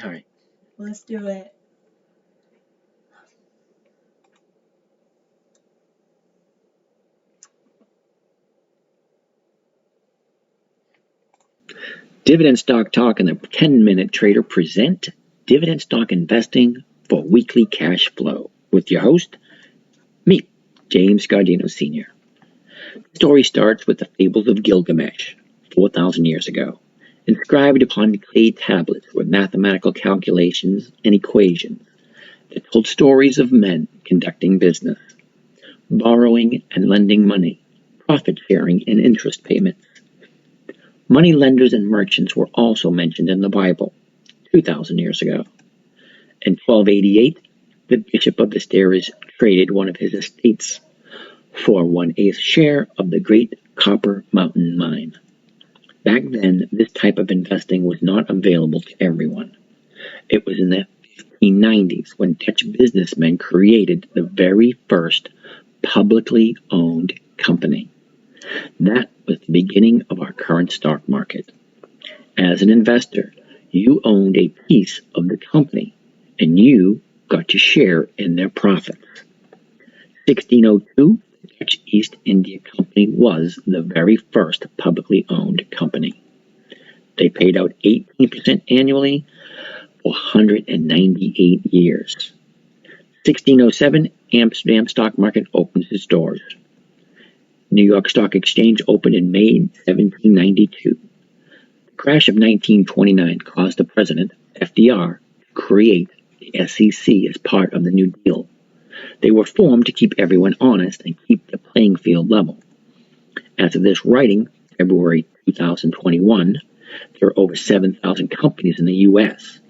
All right. Let's do it. Dividend Stock Talk and the 10-Minute Trader present Dividend Stock Investing for Weekly Cash Flow with your host, me, James Gardino Sr. The story starts with the fables of Gilgamesh, 4,000 years ago, inscribed upon clay tablets with mathematical calculations and equations that told stories of men conducting business, borrowing and lending money, profit sharing and interest payments. Money lenders and merchants were also mentioned in the Bible 2,000 years ago. In 1288, the Bishop of Asturias traded one of his estates for 1/8 share of the great Copper Mountain mine. Back then, this type of investing was not available to everyone. It was in the 1590s when Dutch businessmen created the very first publicly owned company. That was the beginning of our current stock market. As an investor, you owned a piece of the company, and you got to share in their profits. 1602, the Dutch East India Company was the very first publicly owned company. They paid out 18% annually for 198 years. 1607, Amsterdam stock market opens its doors. New York Stock Exchange opened in May 1792. The crash of 1929 caused the president, FDR, to create the SEC as part of the New Deal. They were formed to keep everyone honest and keep the playing field level. As of this writing, February 2021, there are over 7,000 companies in the U.S.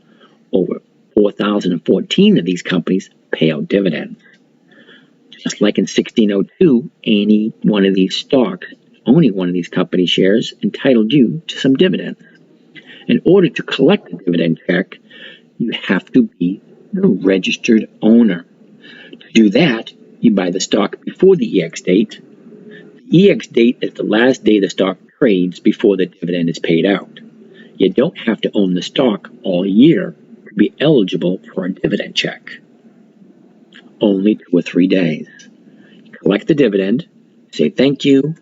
Over 4,014 of these companies pay out dividends. Just like in 1602, owning one of these company shares entitled you to some dividends. In order to collect a dividend check, you have to be the registered owner. To do that, you buy the stock before the EX date. The EX date is the last day the stock trades before the dividend is paid out. You don't have to own the stock all year to be eligible for a dividend check. Only 2 or 3 days. Collect the dividend, say thank you,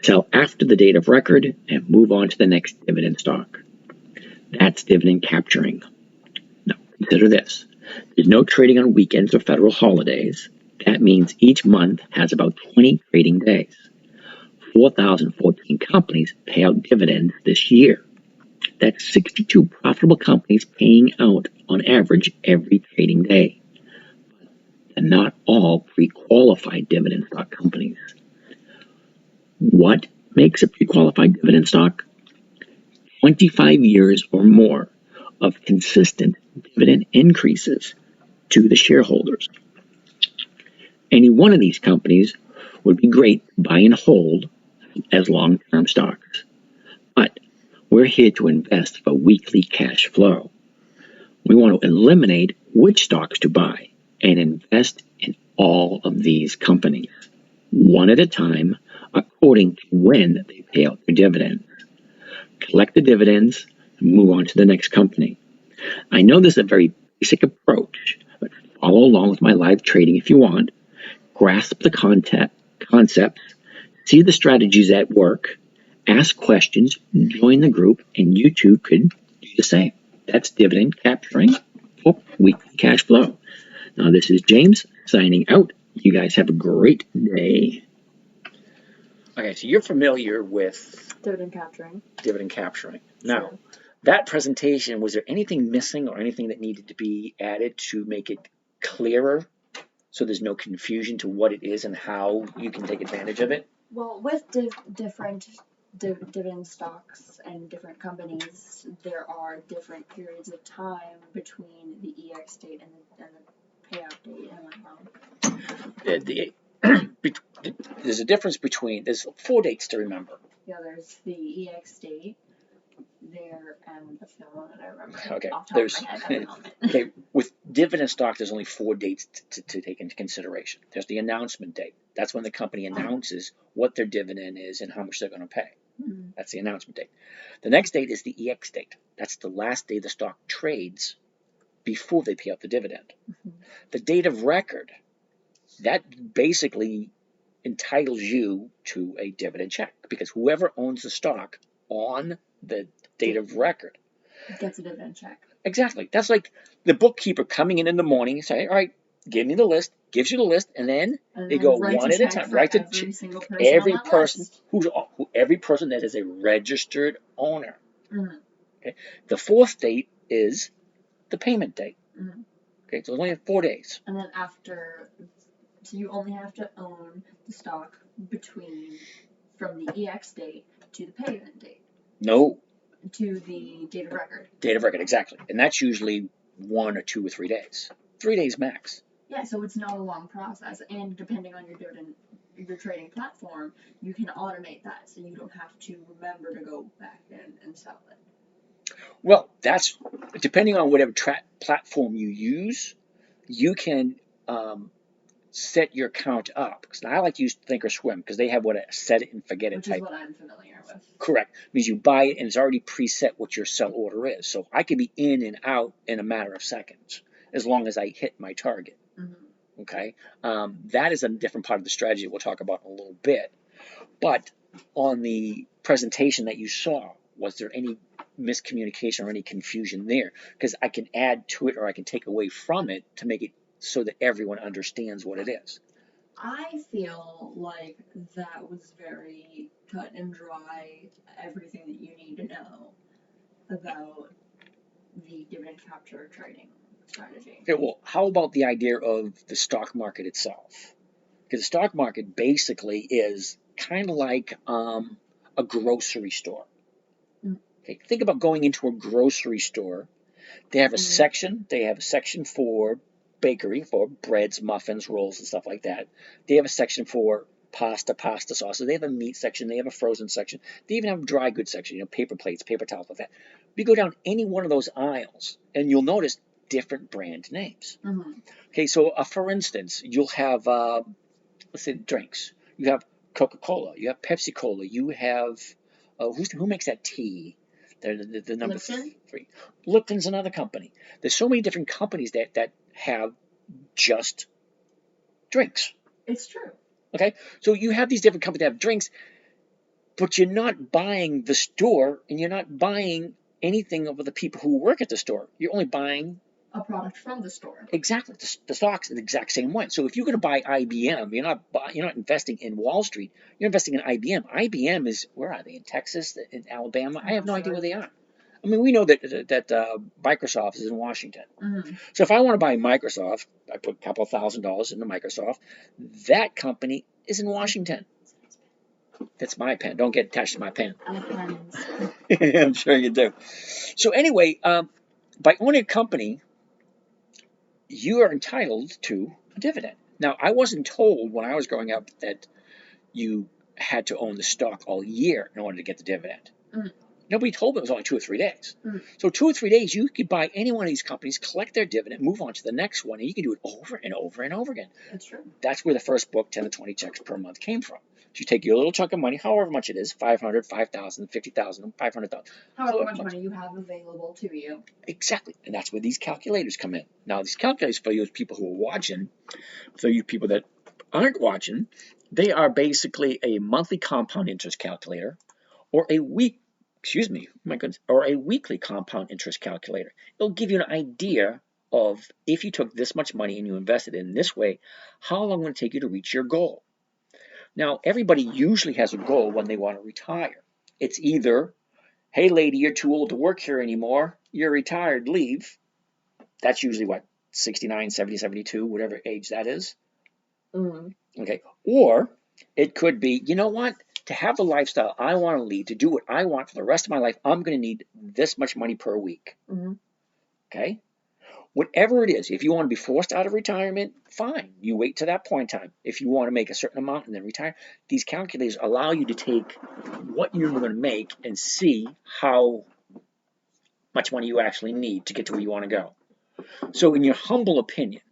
sell after the date of record, and move on to the next dividend stock. That's dividend capturing. Now, consider this. There's no trading on weekends or federal holidays. That means each month has about 20 trading days. 4,014 companies pay out dividends this year. That's 62 profitable companies paying out on average every trading day. And not all pre-qualified dividend stock companies. What makes a pre-qualified dividend stock? 25 years or more of consistent dividend increases to the shareholders. Any one of these companies would be great to buy and hold as long-term stocks. But we're here to invest for weekly cash flow. We want to eliminate which stocks to buy and invest in all of these companies, one at a time, according to when they pay out their dividends. Collect the dividends and move on to the next company. I know this is a very basic approach, but follow along with my live trading if you want. Grasp the concepts, see the strategies at work, ask questions, join the group, and you too could do the same. That's dividend capturing for weekly cash flow. Now, this is James signing out. You guys have a great day. Okay, so you're familiar with Dividend capturing. dividend capturing. Now, Sure. that presentation, was there anything missing or anything that needed to be added to make it clearer so there's no confusion to what it is and how you can take advantage of it? Well, with different dividend stocks and different companies, there are different periods of time between the EX date and the payout date. Am I wrong? There's a difference between, there's 4 dates to remember. Yeah, there's the EX date there, and that's the only one that I remember. Okay, Off the top of my head at the moment. Okay, with dividend stock, there's only 4 dates to take into consideration. There's the announcement date. That's when the company announces what their dividend is and how much they're going to pay. Mhm. That's the announcement date. The next date is the EX date. That's the last day the stock trades before they pay out the dividend. Mhm. The date of record, that basically entitles you to a dividend check, because whoever owns the stock on the date of record Gets a dividend check. exactly. That's like the bookkeeper coming in the morning and saying, all right, give me the list, gives you the list, and then they go writes one a at a check time. for Right to every single person every on that person list. every person that is a registered owner. Mhm. Okay. The fourth date is the payment date. Mhm. Okay, so it's only 4 days. And then after, so you only have to own the stock from the EX date to the payment date, No, to the date of record. date of record, exactly. And that's usually 1 or 2 or 3 days. 3 days max. Yeah, so it's not a long process, and depending on your trading platform, you can automate that, so you don't have to remember to go back and sell it. Well, that's depending on whatever platform you use, you can set your account up. Because I like to use Thinkorswim because they have what a set it and forget it Which type. is what I'm familiar with. Correct. It means you buy it and it's already preset what your sell order is. So I can be in and out in a matter of seconds as long as I hit my target. Mm-hmm. Okay. That is a different part of the strategy we'll talk about in a little bit. But on the presentation that you saw, was there any miscommunication or any confusion there? Because I can add to it or I can take away from it to make it so that everyone understands what it is. I feel like that was very cut and dry, everything that you need to know about the dividend capture trading strategy. Okay, well, how about the idea of the stock market itself? Because the stock market basically is kind of like a grocery store. Okay, think about going into a grocery store. They have a section. They have a section for bakery, for breads, muffins, rolls, and stuff like that. They have a section for pasta sauces. They have a meat section. They have a frozen section. They even have a dry goods section. Paper plates, paper towels, like that. You go down any one of those aisles, and you'll notice different brand names. Mm-hmm. Okay, so for instance, you'll have let's say drinks. You have Coca-Cola. You have Pepsi-Cola. You have who makes that tea? The number Lipton? 3. Lipton's another company. There's so many different companies that have just drinks. It's true. Okay, so you have these different companies that have drinks, but you're not buying the store, and you're not buying anything of the people who work at the store. You're only buying a product from the store. Exactly. The stock's the exact same way. So if you're going to buy IBM, you're not investing in Wall Street. You're investing in IBM. IBM is, where are they? In Texas? In Alabama? I have no idea where they are. I mean, we know that Microsoft is in Washington. Mm-hmm. So if I want to buy Microsoft, I put a couple $1,000s into Microsoft. That company is in Washington. That's my pen. Don't get attached to my pen. I'm sure you do. So anyway, by owning a company, you are entitled to a dividend. Now, I wasn't told when I was growing up that you had to own the stock all year in order to get the dividend. Mm. Nobody told me it was only 2 or 3 days. Mm. So 2 or 3 days, you could buy any one of these companies, collect their dividend, move on to the next one, and you can do it over and over and over again. That's true. That's where the first book, 10 to 20 checks per month, came from. So you take your little chunk of money, however much it is, 500, 5,000, 50,000, 500,000. However much money you have available to you. Exactly. And that's where these calculators come in. Now, these calculators, for you people who are watching, for you people that aren't watching, they are basically a monthly compound interest calculator or a weekly compound interest calculator. It'll give you an idea of, if you took this much money and you invested in this way, how long will it take you to reach your goal? Now, everybody usually has a goal when they want to retire. It's either, hey lady, you're too old to work here anymore, you're retired, leave. That's usually what, 69, 70, 72, whatever age that is. Mm-hmm. Okay. Or it could be, you know what? To have the lifestyle I want to lead, to do what I want for the rest of my life, I'm going to need this much money per week. Mm-hmm. Okay. Whatever it is, if you want to be forced out of retirement, fine. You wait to that point in time. If you want to make a certain amount and then retire, these calculators allow you to take what you're going to make and see how much money you actually need to get to where you want to go. So in your humble opinion,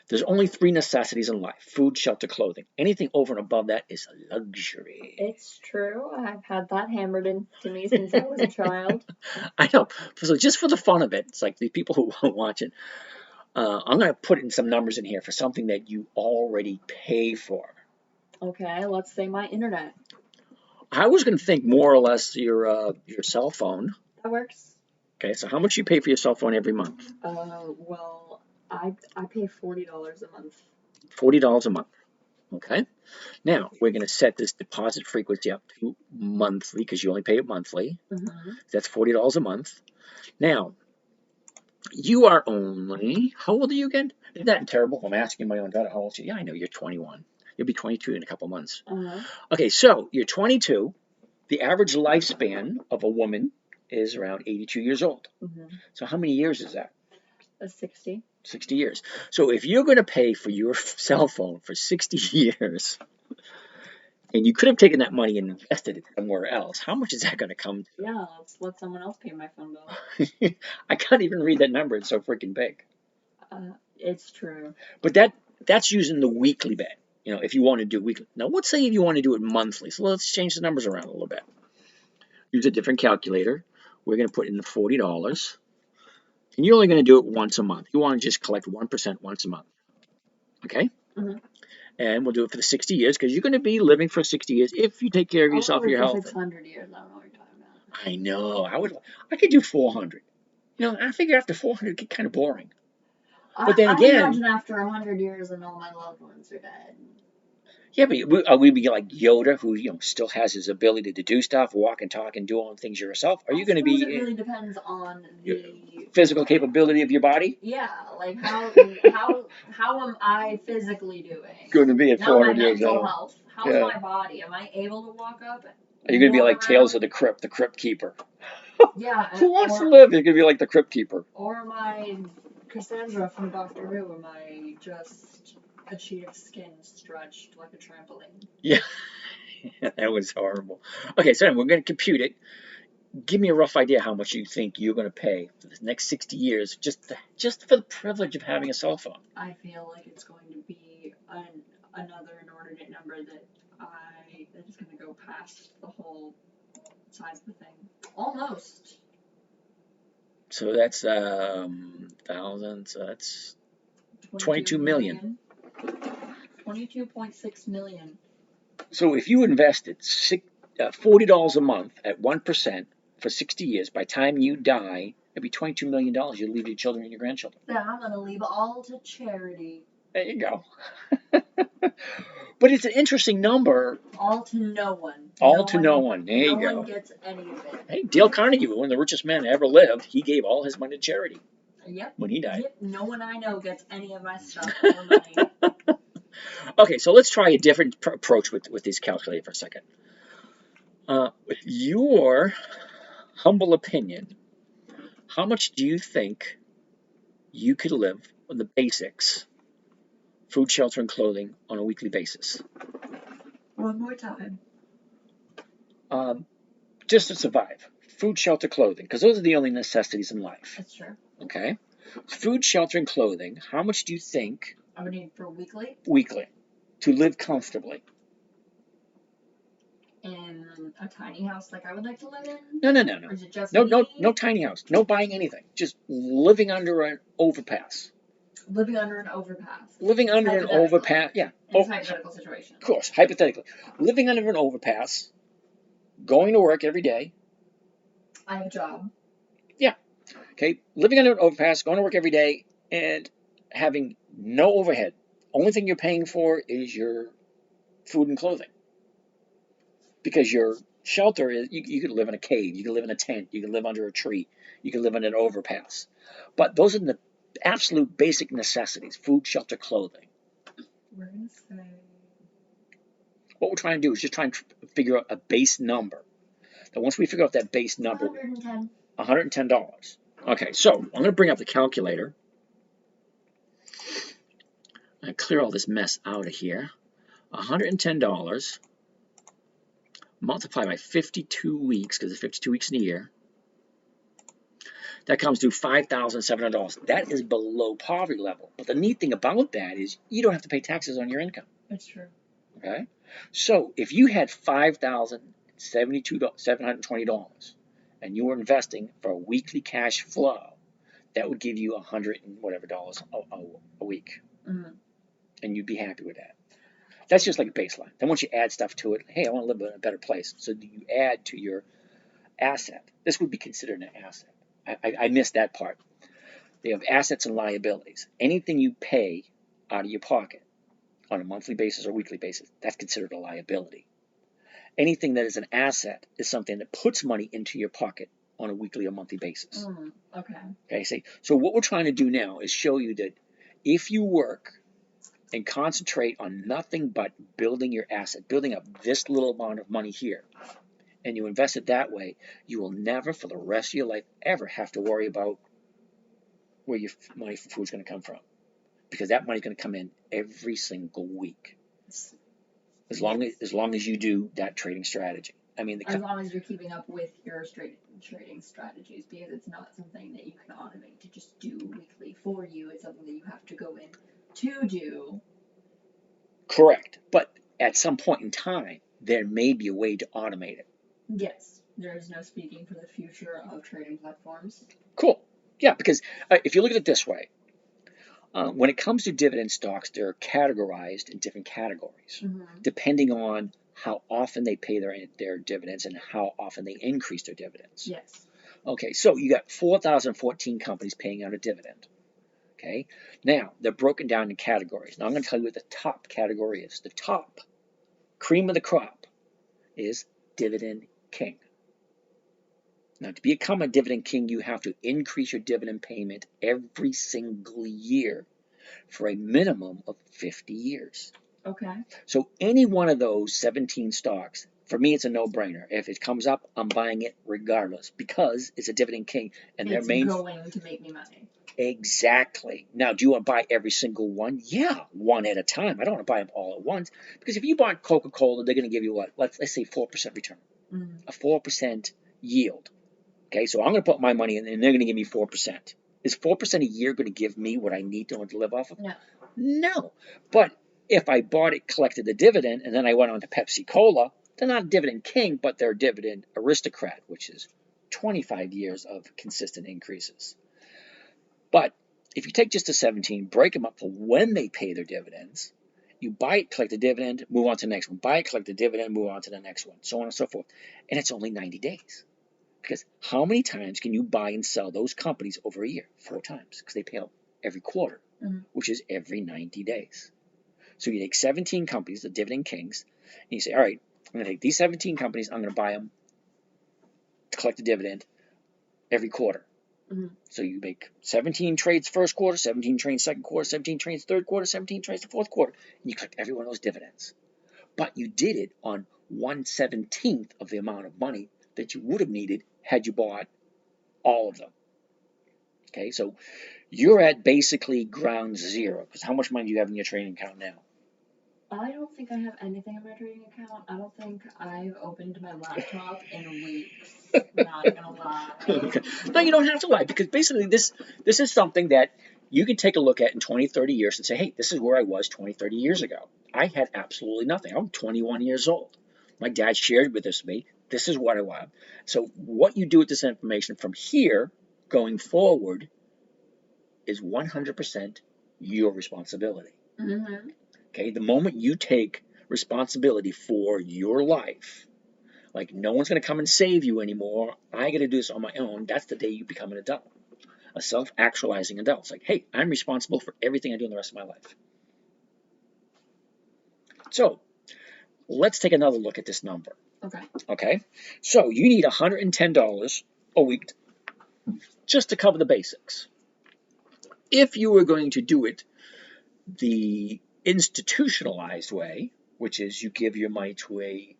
There's only 3 necessities in life: food, shelter, clothing. Anything over and above that is a luxury. It's true. I've had that hammered into me since I was a child. I know. So just for the fun of it, it's like the people who watch it, I'm going to put in some numbers in here for something that you already pay for. Okay, let's say my internet. I was going to think more or less your cell phone. That works. Okay, so how much you pay for your cell phone every month? Well, I pay $40 a month. $40 a month. Okay. Now we're going to set this deposit frequency up to monthly because you only pay it monthly. That's $40 a month. Now, you are only, how old are you again? Isn't that terrible? I'm asking my own daughter, how old are you? Yeah, I know, you're 21. You'll be 22 in a couple months. Okay, so you're 22. The average lifespan of a woman is around 82 years old. So how many years is that? 60. 60 years. So if you're going to pay for your cell phone for 60 years, and you could have taken that money and invested it somewhere else, how much is that going to come to? Yeah, let's let someone else pay my phone bill. I can't even read that number. It's so freaking big. It's true. But that's using the weekly bet. You know, if you want to do weekly. Now, let's say if you want to do it monthly. So let's change the numbers around a little bit. Use a different calculator. We're going to put in the $40. And you're only going to do it once a month. You want to just collect 1% once a month. Okay? And we'll do it for the 60 years because you're going to be living for 60 years if you take care of yourself and your health. 600 years. I don't know what you're talking about. I know. I could do 400. You know, I figure after 400 it get kind of boring. But then again, I imagine after 100 years and all my loved ones are dead. Yeah, but are we be like Yoda, who still has his ability to do stuff, walk and talk, and do all the things yourself? Are you going to be? It really depends on the physical capability of your body. Yeah, like how am I physically doing? Going to be at 400 years old. Mental health. How's my body? Am I able to walk up? Are you going to be like Tales of the Crypt Keeper? Yeah. Who wants to live? You're going to be like the Crypt Keeper. Or am I Cassandra from Doctor Who? Am I just a sheet of skin stretched like a trampoline? Yeah. That was horrible. Okay, so we're going to compute it. Give me a rough idea how much you think you're going to pay for the next 60 years just for the privilege of having a cell phone. I feel like it's going to be another inordinate number that is going to go past the whole size of the thing. Almost. So that's 1,000. So that's 22 million. 22.6 million. So if you invested $40 a month at 1% for 60 years, by the time you die, it'd be $22 million you'll leave your children and your grandchildren. Yeah, I'm going to leave all to charity. There you go. But it's an interesting number. All to no one. All to no one. There you go. No one gets any of it. Hey, Dale Carnegie, one of the richest men ever lived, he gave all his money to charity. Yep. When he died. Yep. No one I know gets any of my stuff or money. Okay, so let's try a different approach with this calculator for a second. With your humble opinion, how much do you think you could live on the basics, food, shelter, and clothing, on a weekly basis? One more time. Just to survive. Food, shelter, clothing, because those are the only necessities in life. That's true. Okay? Food, shelter, and clothing, how much do you think I would need for weekly? Weekly. To live comfortably. In a tiny house like I would like to live in? No. Or is it just no tiny house. No buying anything. Just living under an overpass. Living under an overpass. Living under an overpass, yeah. In a hypothetical situation. Of course, hypothetically. Living under an overpass, going to work every day. I have a job. Yeah. Okay, living under an overpass, going to work every day, and having no overhead. Only thing you're paying for is your food and clothing. Because your shelter is, you could live in a cave, you could live in a tent, you could live under a tree, you could live in an overpass. But those are the absolute basic necessities: food, shelter, clothing. We're going to say... What we're trying to do is just try and figure out a base number. Now, once we figure out that base number... $110. $110. Okay, so I'm going to bring up the calculator. I'm going to clear all this mess out of here. $110 multiplied by 52 weeks, because there's 52 weeks in a year. that comes to $5,700. That is below poverty level. But the neat thing about that is you don't have to pay taxes on your income. That's true. Okay? So if you had $5,720 and you were investing for a weekly cash flow, that would give you $100 and whatever dollars a week. Mm-hmm. And you'd be happy with that. That's just like a baseline. Then once you add stuff to it, hey, I want to live in a better place. So you add to your asset. This would be considered an asset. I missed that part. They have assets and liabilities. Anything you pay out of your pocket on a monthly basis or weekly basis, that's considered a liability. Anything that is an asset is something that puts money into your pocket on a weekly or monthly basis. Okay. So what we're trying to do now is show you that if you work and concentrate on nothing but building your asset, building up this little amount of money here, and you invest it that way, you will never for the rest of your life ever have to worry about where your money for food is going to come from, because that money is going to come in every single week, as long as you do that trading strategy. I mean, as long as you're keeping up with your trading strategies, because it's not something that you can automate to just do weekly for you. It's something that you have to go in to do. Correct. But at some point in time, there may be a way to automate it. Yes. There is no speaking for the future of trading platforms. Cool. Yeah, because if you look at it this way, when it comes to dividend stocks, they're categorized in different categories, depending on how often they pay their dividends and how often they increase their dividends. Yes. Okay, so you got 4,014 companies paying out a dividend. Okay, now they're broken down in categories. Now I'm going to tell you what the top category is. The top cream of the crop is Dividend King. Now, to become a Dividend King, you have to increase your dividend payment every single year for a minimum of 50 years. Okay. So any one of those 17 stocks, for me, it's a no-brainer. If it comes up, I'm buying it regardless, because it's a Dividend King. And it's going to make me money. Exactly. Now, do you want to buy every single one? Yeah, one at a time. I don't want to buy them all at once, because if you buy Coca-Cola, they're going to give you what? Let's say 4% return, a 4% yield. Okay, so I'm going to put my money in, and they're going to give me 4%. Is 4% a year going to give me what I need to live off of? No. No. But if I bought it, collected the dividend, and then I went on to Pepsi Cola, they're not a Dividend King, but they're a Dividend Aristocrat, which is 25 years of consistent increases. But if you take just the 17, break them up for when they pay their dividends, you buy it, collect the dividend, move on to the next one. Buy it, collect the dividend, move on to the next one, so on and so forth. And it's only 90 days. Because how many times can you buy and sell those companies over a year? 4 times, because they pay out every quarter, which is every 90 days. So you take 17 companies, the Dividend Kings, and you say, all right, I'm going to take these 17 companies, I'm going to buy them to collect the dividend every quarter. So you make 17 trades first quarter, 17 trades second quarter, 17 trades third quarter, 17 trades the fourth quarter, and you collect every one of those dividends. But you did it on 1/17 of the amount of money that you would have needed had you bought all of them. Okay, so you're at basically ground zero, because how much money do you have in your trading account now? I don't think I have anything in my trading account. I don't think I've opened my laptop in weeks. Not gonna lie. Okay. No, you don't have to lie, because basically this is something that you can take a look at in 20, 30 years and say, hey, this is where I was 20, 30 years ago. I had absolutely nothing. I'm 21 years old. My dad shared with me. This is what I want. So what you do with this information from here going forward is 100% your responsibility. Okay, the moment you take responsibility for your life, like no one's going to come and save you anymore, I got to do this on my own, that's the day you become an adult, a self-actualizing adult. It's like, hey, I'm responsible for everything I do in the rest of my life. So let's take another look at this number. Okay, so you need $110 a week just to cover the basics. If you were going to do it the institutionalized way, which is you give your money to a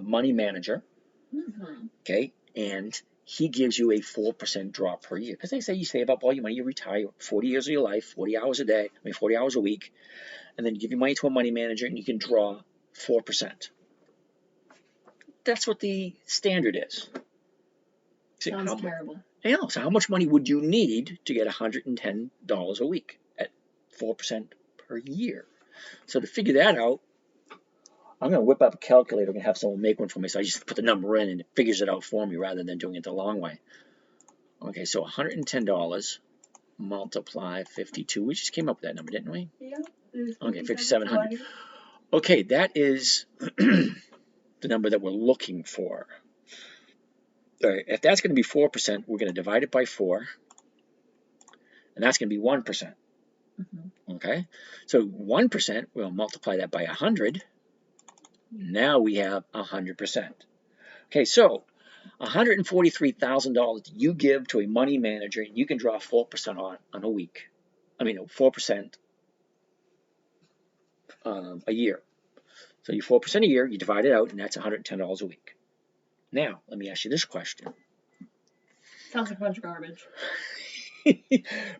money manager, okay, and he gives you a 4% drop per year, because they say you save up all your money, you retire 40 years of your life, 40 hours a day, 40 hours a week, and then you give your money to a money manager and you can draw 4%. That's what the standard is. Sounds terrible. Yeah, so how much money would you need to get $110 a week at 4% per year? So to figure that out, I'm going to whip up a calculator and have someone make one for me. So I just put the number in and it figures it out for me rather than doing it the long way. Okay, so $110 multiply 52. We just came up with that number, didn't we? Yeah. Okay, 5,700. Okay, that is the number that we're looking for. All right, if that's going to be 4%, we're going to divide it by 4, and that's going to be 1%. Mm-hmm. Okay, so 1%, we'll multiply that by 100. Now we have 100%. Okay, so $143,000 you give to a money manager, and you can draw 4% on a week. I mean, 4% a year. So you 4% a year, you divide it out, and that's $110 a week. Now, let me ask you this question. Sounds like a bunch of garbage.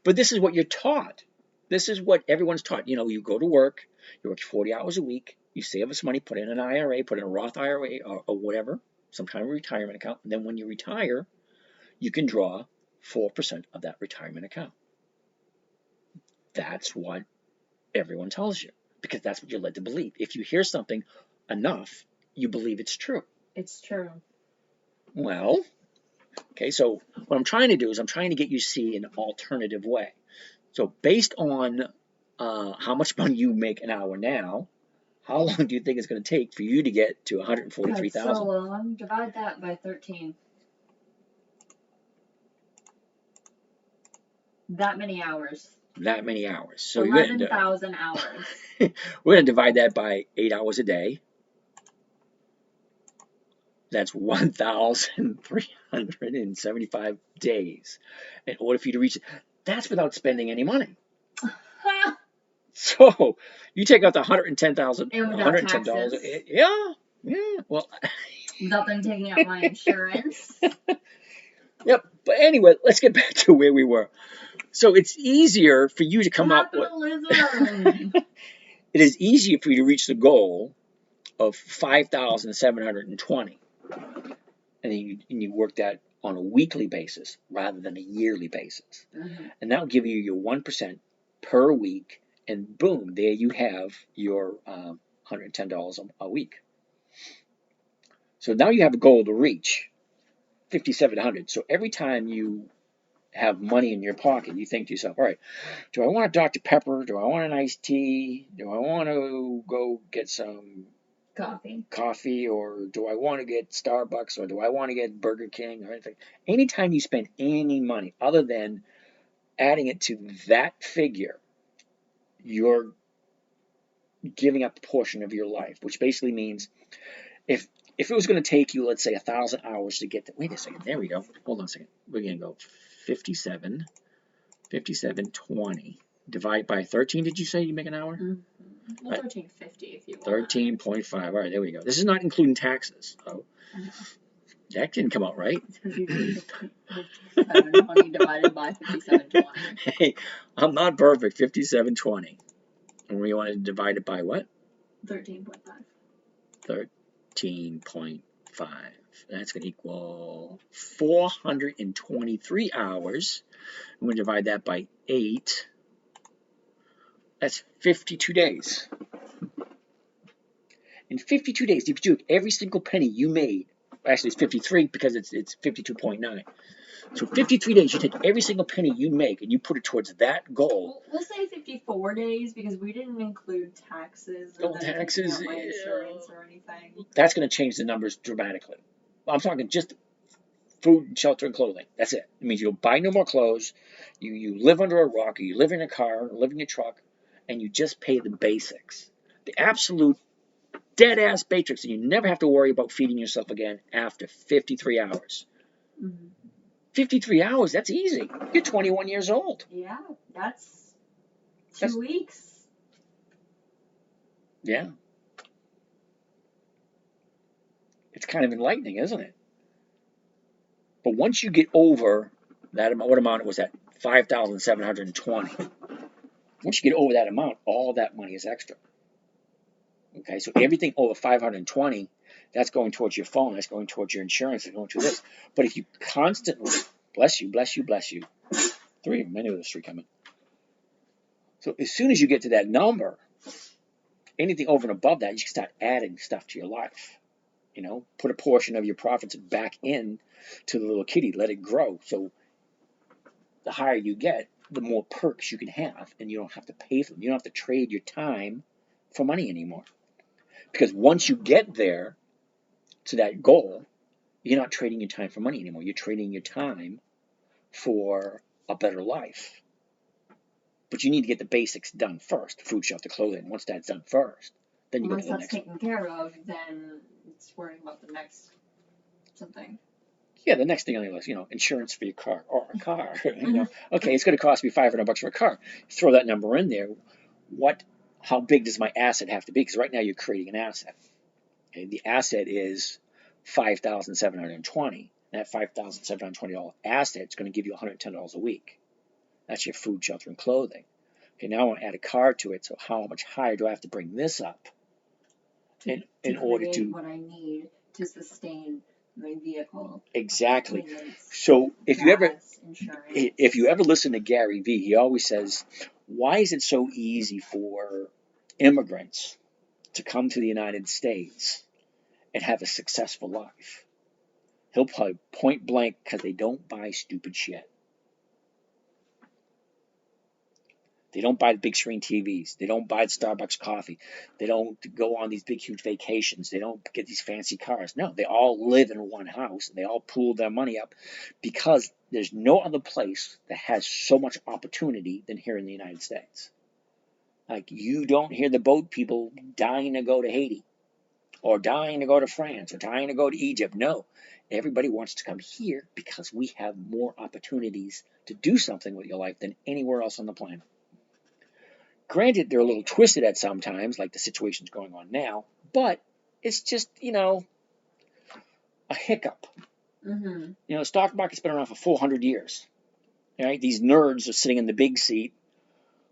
But this is what you're taught. This is what everyone's taught. You know, you go to work, you work 40 hours a week, you save this money, put in an IRA, put in a Roth IRA or whatever, some kind of retirement account. And then when you retire, you can draw 4% of that retirement account. That's what everyone tells you, because that's what you're led to believe. If you hear something enough, you believe it's true. It's true. Well, okay, so what I'm trying to do is I'm trying to get you to see an alternative way. So based on how much money you make an hour now, how long do you think it's going to take for you to get to 143,000? So long. Divide that by 13. That many hours. That many hours. So 11,000 hours. We're going to divide that by 8 hours a day. That's 1,375 days in order for you to reach it. That's without spending any money. So you take out the $110,000. $110. Yeah. Well, without them taking out my insurance. Yep. But anyway, let's get back to where we were. So it's easier for you to come up with. It is easier for you to reach the goal of 5,720, and you work that on a weekly basis rather than a yearly basis, and that will give you your 1% per week, and boom, there you have your $110 a week. So now you have a goal to reach 5,700. So every time you have money in your pocket, you think to yourself, all right, do I want a Dr. Pepper? Do I want an iced tea? Do I want to go get some coffee? Or do I want to get Starbucks? Or do I want to get Burger King or anything? Anytime you spend any money other than adding it to that figure, you're giving up a portion of your life, which basically means if it was going to take you, let's say, 1,000 hours to get to, wait a second, there we go. Hold on a second. We're going to go 57.20 divide by 13. Did you say you make an hour? Well, 13.50 if you want. 13.5. All right, there we go. This is not including taxes. So that didn't come out right. It's because you do 57.20 divided by 57.20. Hey, I'm not perfect. 57.20. And we want to divide it by what? 13.5. 13.5. That's going to equal 423 hours. I'm going to divide that by 8. That's 52 days. In 52 days, if you took every single penny you made, actually it's 53 because it's 52.9. So 53 days, you take every single penny you make and you put it towards that goal. We'll say 54 days because we didn't include taxes or taxes, my insurance or anything. That's going to change the numbers dramatically. I'm talking just food, shelter, and clothing. That's it. It means you'll buy no more clothes. You live under a rock, or you live in a car, live in your truck, and you just pay the basics. The absolute dead-ass basics, and you never have to worry about feeding yourself again after 53 hours. 53 hours, that's easy. You're 21 years old. Yeah, that's 2 weeks. Yeah. It's kind of enlightening, isn't it? But once you get over that amount, what amount was that? 5,720. Once you get over that amount, all that money is extra. Okay, so everything over 520, that's going towards your phone, that's going towards your insurance, that's going to this. But if you constantly Bless you, bless you, bless you. 3 of them. I knew there was 3 coming. So as soon as you get to that number, anything over and above that, you can start adding stuff to your life. Put a portion of your profits back in to the little kitty, let it grow. So the higher you get, the more perks you can have, and you don't have to pay for them. You don't have to trade your time for money anymore. Because once you get there to that goal, you're not trading your time for money anymore. You're trading your time for a better life. But you need to get the basics done first: food, shelter, clothing. Once that's done first, then you go to the next one. Once that's taken care of, then it's worrying about the next something. Yeah, the next thing on your list, insurance for your car or a car. Okay, it's going to cost me $500 for a car. Throw that number in there. How big does my asset have to be? Because right now you're creating an asset. Okay, the asset is $5,720. That $5,720 asset is going to give you $110 a week. That's your food, shelter, and clothing. Okay, now I want to add a car to it. So how much higher do I have to bring this up in order to what I need to sustain my vehicle? Exactly. So if you ever listen to Gary Vee, he always says, "Why is it so easy for immigrants to come to the United States and have a successful life?" He'll probably point blank, because they don't buy stupid shit. They don't buy the big screen TVs. They don't buy the Starbucks coffee. They don't go on these big, huge vacations. They don't get these fancy cars. No, they all live in one house, and they all pool their money up, because there's no other place that has so much opportunity than here in the United States. Like, you don't hear the boat people dying to go to Haiti, or dying to go to France, or dying to go to Egypt. No, everybody wants to come here because we have more opportunities to do something with your life than anywhere else on the planet. Granted, they're a little twisted at sometimes, like the situation's going on now, but it's just, a hiccup. Mm-hmm. The stock market's been around for 400 years. Right? These nerds are sitting in the big seat,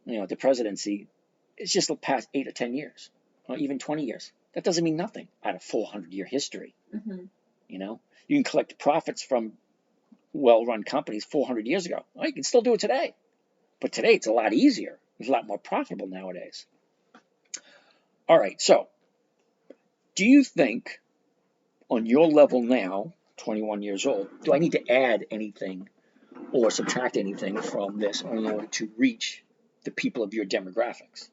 the presidency. It's just the past 8 or 10 years, or even 20 years. That doesn't mean nothing out of 400-year history. Mm-hmm. You can collect profits from well-run companies 400 years ago. Well, you can still do it today. But today it's a lot easier. It's a lot more profitable nowadays. All right, so do you think, on your level now, 21 years old, do I need to add anything or subtract anything from this in order to reach the people of your demographics?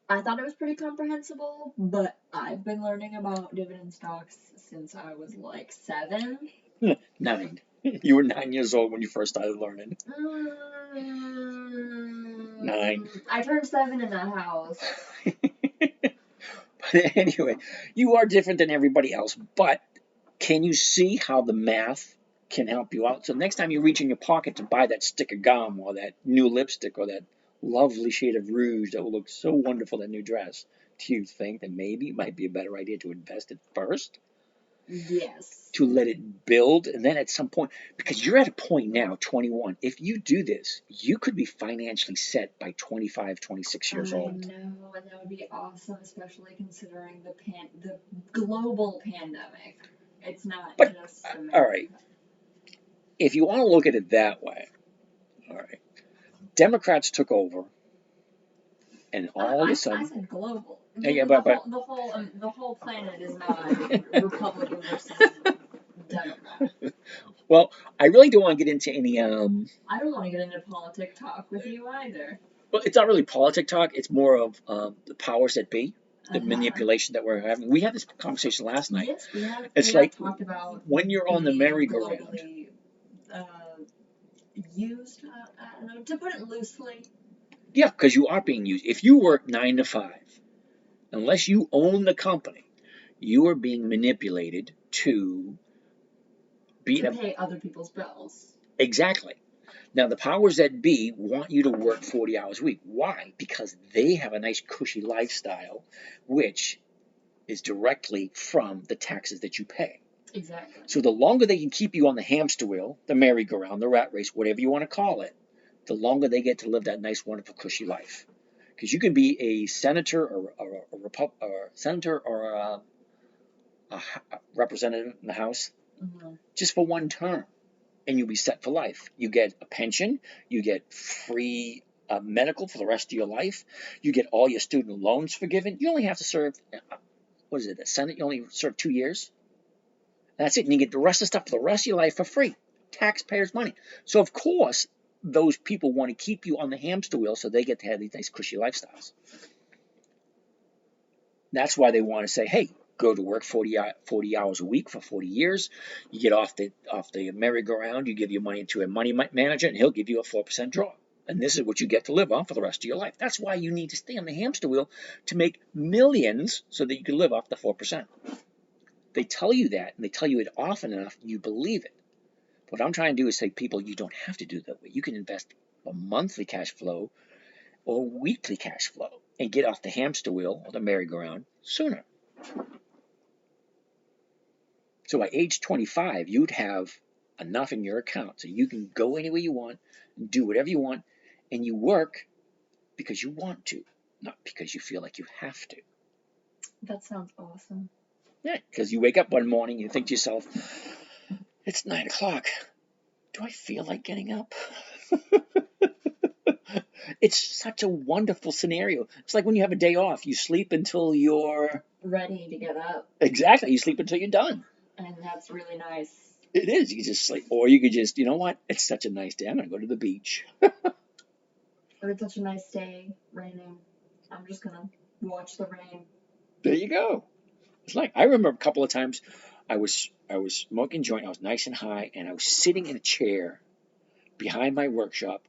I thought it was pretty comprehensible, but I've been learning about dividend stocks since I was like 7. 9. You were 9 years old when you first started learning. 9. I turned 7 in that house. But anyway, you are different than everybody else, but can you see how the math can help you out? So next time you reach in your pocket to buy that stick of gum, or that new lipstick, or that lovely shade of rouge that will look so wonderful in that new dress, do you think that maybe it might be a better idea to invest it first? Yes. To let it build, and then at some point, because you're at a point now, 21, if you do this, you could be financially set by 25, 26 years old. I know, and that would be awesome, especially considering the global pandemic. It's not just America. All right. If you want to look at it that way, all right, Democrats took over, and all of a sudden, I said global. The whole planet is not Republican versus Democrat. Well, I really don't want to get into any. I don't want to get into politics talk with you either. Well, it's not really politics talk. It's more of the powers that be, the manipulation that we're having. We had this conversation last night. Yes, we have. It's we like have talked about when you're on the merry-go-round. Used, I don't know, to put it loosely. Yeah, because you are being used. If you work 9 to 5, unless you own the company, you are being manipulated to pay other people's bills. Exactly. Now, the powers that be want you to work 40 hours a week. Why? Because they have a nice, cushy lifestyle, which is directly from the taxes that you pay. Exactly. So the longer they can keep you on the hamster wheel, the merry-go-round, the rat race, whatever you want to call it, the longer they get to live that nice, wonderful, cushy life. Because you can be a senator or a representative in the House just for one term, and you'll be set for life. You get a pension, you get free medical for the rest of your life, you get all your student loans forgiven. You only have to serve, what is it, the Senate? You only serve 2 years. That's it, and you get the rest of the stuff for the rest of your life for free. Taxpayers' money. So, of course, those people want to keep you on the hamster wheel so they get to have these nice cushy lifestyles. That's why they want to say, hey, go to work 40 hours a week for 40 years. You get off the merry-go-round, you give your money to a money manager, and he'll give you a 4% draw. And this is what you get to live on for the rest of your life. That's why you need to stay on the hamster wheel to make millions so that you can live off the 4%. They tell you that, and they tell you it often enough, you believe it. What I'm trying to do is say, people, you don't have to do that way. You can invest a monthly cash flow or weekly cash flow and get off the hamster wheel or the merry-go-round sooner. So by age 25, you'd have enough in your account so you can go anywhere you want, do whatever you want, and you work because you want to, not because you feel like you have to. That sounds awesome. Yeah, because you wake up one morning, you think to yourself, it's 9 o'clock. Do I feel like getting up? It's such a wonderful scenario. It's like when you have a day off, you sleep until you're ready to get up. Exactly. You sleep until you're done. And that's really nice. It is. You just sleep. Or you could just, you know what? It's such a nice day. I'm going to go to the beach. Or it's such a nice day, raining. I'm just going to watch the rain. There you go. It's like, I remember a couple of times I was smoking joint. I was nice and high, and I was sitting in a chair behind my workshop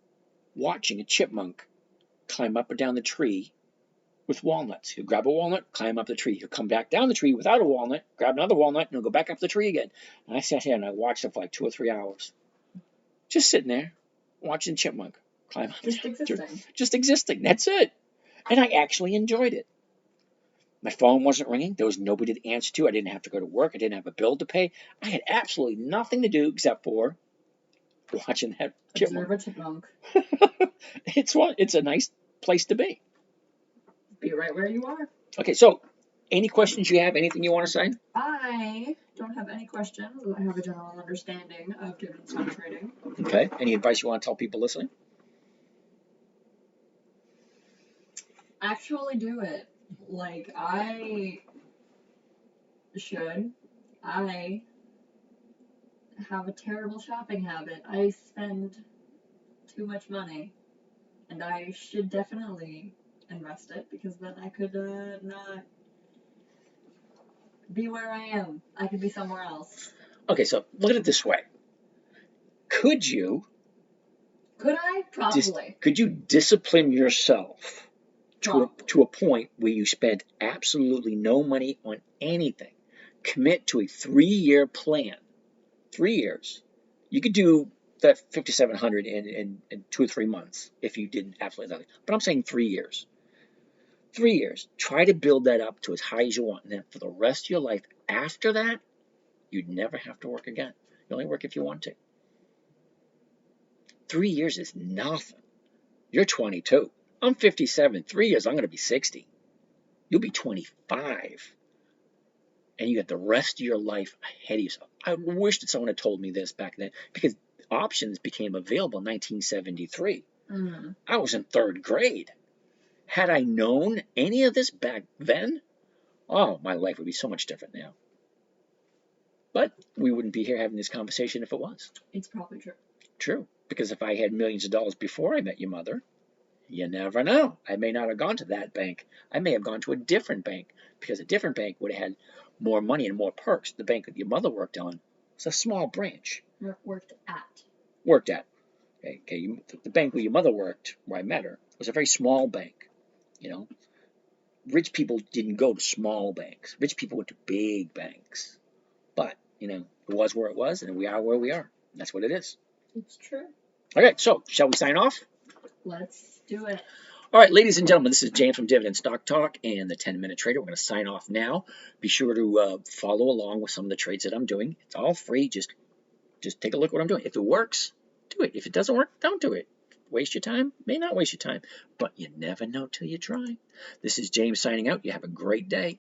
watching a chipmunk climb up and down the tree with walnuts. He'll grab a walnut, climb up the tree. He'll come back down the tree without a walnut, grab another walnut, and he'll go back up the tree again. And I sat here and I watched it for like 2 or 3 hours. Just sitting there, watching chipmunk climb up. Just existing. Just existing. That's it. And I actually enjoyed it. My phone wasn't ringing. There was nobody to answer to. I didn't have to go to work. I didn't have a bill to pay. I had absolutely nothing to do except for watching that chipmunk. Observe a chipmunk. It's a nice place to be. Be right where you are. Okay, so any questions you have? Anything you want to say? I don't have any questions. I have a general understanding of dividend stock trading. Okay. Any advice you want to tell people listening? Actually do it. Like, I should. I have a terrible shopping habit. I spend too much money. And I should definitely invest it, because then I could not be where I am. I could be somewhere else. Okay, so look at it this way. Could I? Probably. Could you discipline yourself to a point where you spend absolutely no money on anything? Commit to a 3-year plan. 3 years. You could do that 5,700 in 2 or 3 months if you did absolutely nothing. But I'm saying 3 years. 3 years. Try to build that up to as high as you want. And then for the rest of your life after that, you'd never have to work again. You only work if you want to. 3 years is nothing. You're 22. I'm 57. 3 years, I'm going to be 60. You'll be 25. And you got the rest of your life ahead of yourself. I wish that someone had told me this back then, because options became available in 1973. I was in 3rd grade. Had I known any of this back then, oh, my life would be so much different now. But we wouldn't be here having this conversation if it was. It's probably true. True. Because if I had millions of dollars before I met your mother, you never know. I may not have gone to that bank. I may have gone to a different bank, because a different bank would have had more money and more perks. The bank that your mother worked on was a small branch. Worked at. Okay. The bank where your mother worked, where I met her, was a very small bank. You know, rich people didn't go to small banks. Rich people went to big banks. But, you know, it was where it was, and we are where we are. That's what it is. It's true. Okay, so shall we sign off? Let's do it. All right, ladies and gentlemen, this is James from Dividend Stock Talk and the 10-Minute Trader. We're going to sign off now. Be sure to follow along with some of the trades that I'm doing. It's all free. Just take a look at what I'm doing. If it works, do it. If it doesn't work, don't do it. waste your time, may not waste your time, but you never know till you try. This is James signing out. You have a great day.